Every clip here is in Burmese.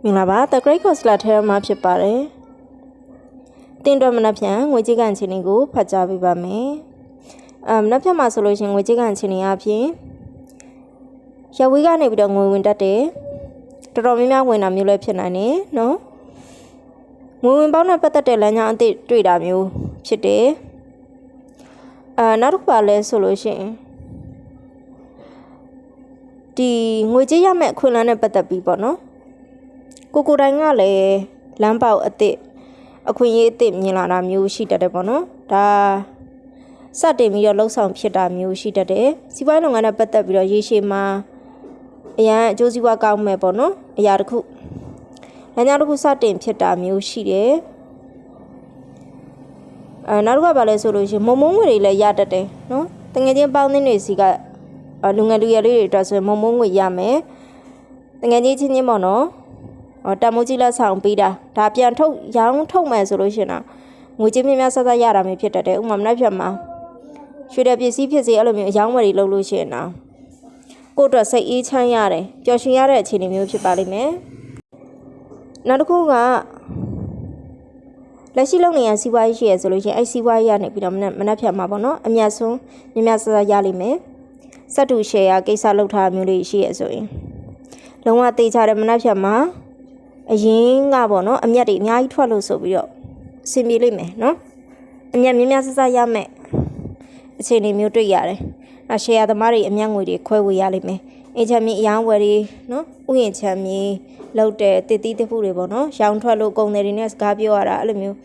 မင်္ဂလာပါ The Great Course လာထဲမှာဖြစ်ပါတယ်။တင်တော့မနက်ဖြန်ငွေကြေးကန်ချင်းတွေကိုဖတ်ကြားပေးပါမယ်။မနက်ဖြန်မှာဆိုလို့ရှိရင်ငွေကြေးကန်ချင်းတွေအပြင်ရဝေးကနေပြီးတော့ငွေဝင်တတ်တယ်။တော်တော်များများဝင်တာမျိုးလည်းဖြစ်နိုင်တယ်နော်။ငွေဝင်ပေါင်းနဲ့ပတ်သက်တဲ့လမ်းကြောင်းအသစ်တွေ့တာမျိုးဖြစ်တယ်။နောက်တစ်ခါလဲဆိုလို့ရှိရင်ဒီငွေကြေးရမယ့်အခွင့်အလမ်းနဲ့ပတ်သက်ပြီးပေါ့နော်။ကိုတိုင်းကလည်းလမ်းပေါက်အသစ်အခွင့်အရေးအသစ်မြင်လာတာမျိုးရှိတတ်တယ်ပေါ့နော်ဒါစတင်ပြီးတော့လှုပ်ဆောင်ဖြစ်တာမျိုးရှိတတ်တယ်စီးပွားရေးလုပ်ငန်းနဲ့ပတ်သက်ပြီးတော့ရေရှည်မှာအရန်အကျိုးစီးပွားကောင်းမဲ့ပေါ့နော်အရာတစ်ခုလမ်းကြောင်းတစ်ခုစတင်ဖြစ်တာမျိုးရှိတယ်နောက်တစ်ခါပါလဲဆိုလို့ရှိရင်မုံမုံငွေတွေလည်းရတတ်တယ်နော်တငယ်ချင်းပေါင်းသင်းတွေစီကလူငယ်လူရွယ်လေးတွေအတွက်ဆိုရင်မုံမုံငွေရမယ်တငယ်ချင်းချင်းပေါ့နော်တမိုးကြီးလက်ဆောင်ပေးတာဒါပြန်ထုတ်ရောင်းထုတ်မယ်ဆိုလို့ရှိရင်တော့ငွေကြေးများများဆက်ဆက်ရတာမျိုးဖြစ်တတ်တယ်ဥပမာမနှက်ဖြတ်မှာရွှေတဲ့ပစ္စည်းဖြစ်စေအဲ့လိုမျိုးအယောင်းဝယ်တွေလုပ်လို့ရှိရင်တော့ကိုယ့်အတွက်စိတ်အေးချမ်းရတယ်ပျော်ရွှင်ရတဲ့အခြေအနေမျိုးဖြစ်ပါလိမ့်မယ်နောက်တစ်ခုကလက်ရှိလုပ်နေရစီးပွားရေးရှိရဆိုလို့ရှိရင်အဲ့စီးပွားရေးကနေပြီးတော့မနှက်ဖြတ်မှာပေါ့နော်အမြတ်ဆုံးများများဆက်ဆက်ရလိမ့်မယ်စက်တူရှယ်ယာကိစ္စလုပ်ထားမျိုးတွေရှိရဆိုရင်လုံးဝတေးချတဲ့မနှက်ဖြတ်မှာအရင်ကပေါ့နော်အမြတ်တွေအများကြီးထွက်လို့ဆိုပြီးတော့အဆင်ပြေလိမ့်မယ်နော်အမြတ်များများဆဆရမယ်အခြေအနေမျိုးတွေ့ရတယ်ရှယ်ယာသမားတွေအမြတ်ငွေတွေခွဲဝေရလိမ့်မယ်အင်ချမ်းမြေအယောင်းဝယ်တွေနော်ဥယျာဉ်ချမ်းမြေလောက်တဲ့တည်တည်တခုတွေပေါ့နော်ရောင်းထွက်လို့ကုန်တယ်တွေနဲ့စကားပြောရတာအဲ့လိုမျိုး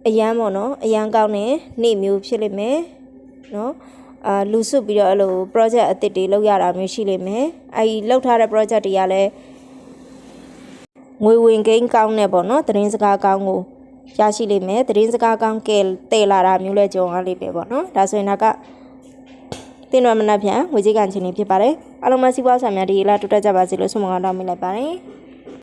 အရန်ပေါ့နော်အရန်ကောင်းတဲ့နေ့မျိုးဖြစ်လိမ့်မယ်နော်လူစုပြီးတော့အဲ့လို project အသစ်တွေလုပ်ရတာမျိုးရှိလိမ့်မယ်အဲဒီလုပ်ထားတဲ့ project တွေကလည်းငွေဝင်ကိန်းကောင်းနဲ့ပေါ့နော်သတင်းစကားကောင်းကိုရရှိလိမ့်မယ်သတင်းစကားကောင်းကဲတည်လာတာမျိုးလဲကြုံရလိမ့်မယ်ပေါ့နော်ဒါဆိုရင်တော့တင်တော်မနှက်ဖြန်ငွေကြေးကန်ချင်းနေဖြစ်ပါတယ်အားလုံးမစီးပွားဆံများဒီလာတိုးတက်ကြပါစေလို့ဆုမကောင်းတောင်းပေးလိုက်ပါတယ်